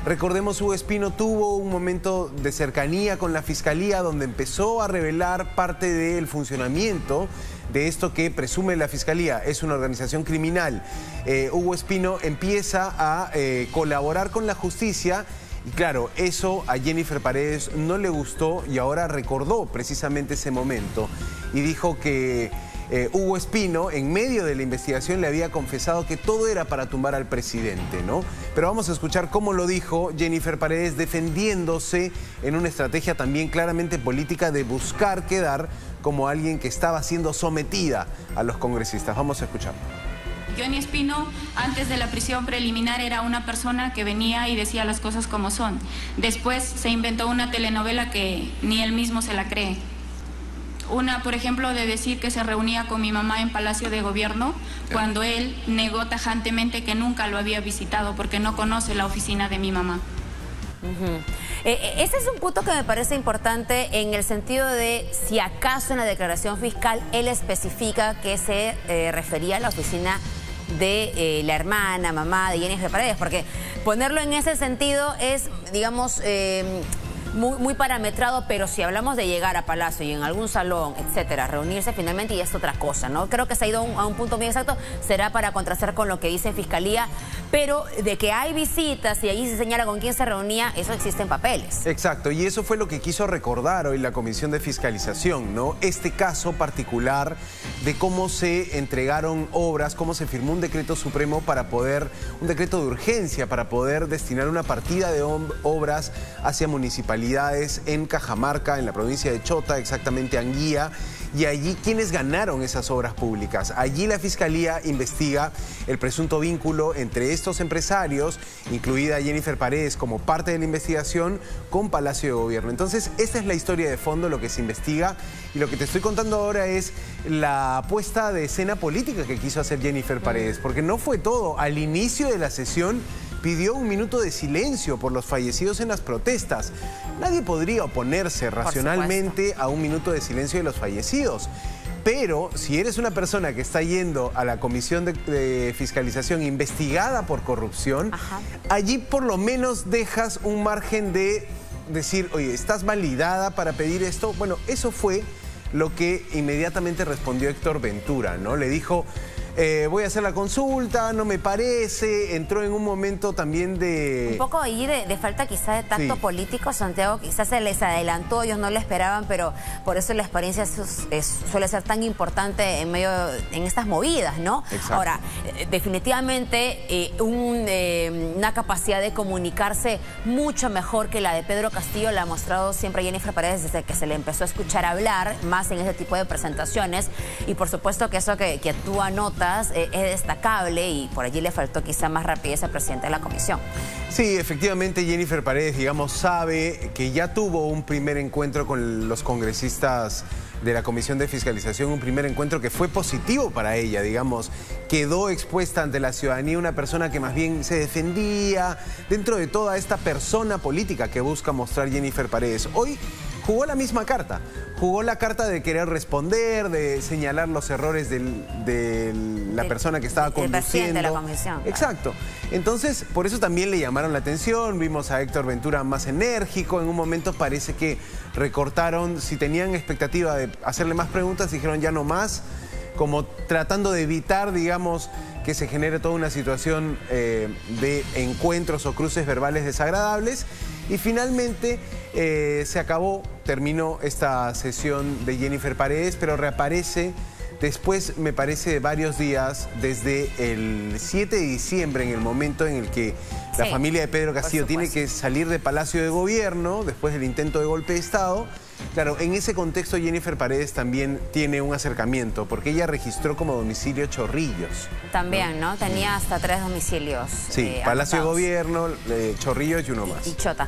Recordemos, Hugo Espino tuvo un momento de cercanía con la Fiscalía donde empezó a revelar parte del funcionamiento de esto que presume la Fiscalía es una organización criminal. Hugo Espino empieza a colaborar con la justicia y claro, eso a Jennifer Paredes no le gustó y ahora recordó precisamente ese momento y dijo que Hugo Espino, en medio de la investigación, le había confesado que todo era para tumbar al presidente, ¿no? Pero vamos a escuchar cómo lo dijo Jennifer Paredes, defendiéndose en una estrategia también claramente política de buscar quedar como alguien que estaba siendo sometida a los congresistas. Vamos a escuchar. Johnny Espino, antes de la prisión preliminar, era una persona que venía y decía las cosas como son. Después se inventó una telenovela que ni él mismo se la cree. Una, por ejemplo, de decir que se reunía con mi mamá en Palacio de Gobierno, cuando él negó tajantemente que nunca lo había visitado porque no conoce la oficina de mi mamá. Ese es un punto que me parece importante en el sentido de si acaso en la declaración fiscal él especifica que se refería a la oficina de la hermana, mamá de Jennifer Paredes, porque ponerlo en ese sentido es, digamos, muy parametrado, pero si hablamos de llegar a Palacio y en algún salón, etcétera, reunirse finalmente y es otra cosa, ¿no? Creo que se ha ido a un punto muy exacto, será para contrastar con lo que dice Fiscalía, pero de que hay visitas y allí se señala con quién se reunía, eso existe en papeles. Exacto, y eso fue lo que quiso recordar hoy la Comisión de Fiscalización, ¿no? Este caso particular de cómo se entregaron obras, cómo se firmó un decreto supremo para poder, un decreto de urgencia para poder destinar una partida de obras hacia municipalidades en Cajamarca, en la provincia de Chota, exactamente Anguía, y allí ¿quiénes ganaron esas obras públicas? Allí la Fiscalía investiga el presunto vínculo entre estos empresarios, incluida Jennifer Paredes como parte de la investigación, con Palacio de Gobierno. Entonces, esta es la historia de fondo, lo que se investiga, y lo que te estoy contando ahora es la puesta de escena política que quiso hacer Jennifer Paredes, porque no fue todo. Al inicio de la sesión pidió un minuto de silencio por los fallecidos en las protestas. Nadie podría oponerse racionalmente a un minuto de silencio de los fallecidos. Pero si eres una persona que está yendo a la Comisión de Fiscalización investigada por corrupción, allí por lo menos dejas un margen de decir, oye, ¿estás validada para pedir esto? Bueno, eso fue lo que inmediatamente respondió Héctor Ventura, ¿no? Le dijo, voy a hacer la consulta, no me parece, entró en un momento también de... Un poco ahí de falta quizá de tacto político, Santiago, quizás se les adelantó, ellos no lo esperaban, pero por eso la experiencia suele ser tan importante en estas movidas, ¿no? Exacto. Ahora, definitivamente una capacidad de comunicarse mucho mejor que la de Pedro Castillo la ha mostrado siempre Jennifer Paredes desde que se le empezó a escuchar hablar, más en ese tipo de presentaciones, y por supuesto que eso que tú anotas es destacable y por allí le faltó quizá más rapidez al presidente de la comisión. Sí, efectivamente Jennifer Paredes, digamos, sabe que ya tuvo un primer encuentro con los congresistas de la Comisión de Fiscalización, un primer encuentro que fue positivo para ella, digamos, quedó expuesta ante la ciudadanía una persona que más bien se defendía dentro de toda esta persona política que busca mostrar Jennifer Paredes. Hoy jugó la misma carta, jugó la carta de querer responder, de señalar los errores de la persona que estaba conduciendo. El presidente de la comisión. Exacto. Entonces, por eso también le llamaron la atención, vimos a Héctor Ventura más enérgico, en un momento parece que recortaron, si tenían expectativa de hacerle más preguntas, dijeron ya no más, como tratando de evitar, digamos, que se genere toda una situación de encuentros o cruces verbales desagradables. Y finalmente se acabó, terminó esta sesión de Jennifer Paredes, pero reaparece después, me parece, de varios días, desde el 7 de diciembre, en el momento en el que la familia de Pedro Castillo tiene que salir de Palacio de Gobierno, después del intento de golpe de Estado. Claro, en ese contexto Jennifer Paredes también tiene un acercamiento, porque ella registró como domicilio Chorrillos. También, ¿no? Tenía hasta 3 domicilios. Sí, Palacio de Gobierno, Chorrillos y uno más. Y Chota.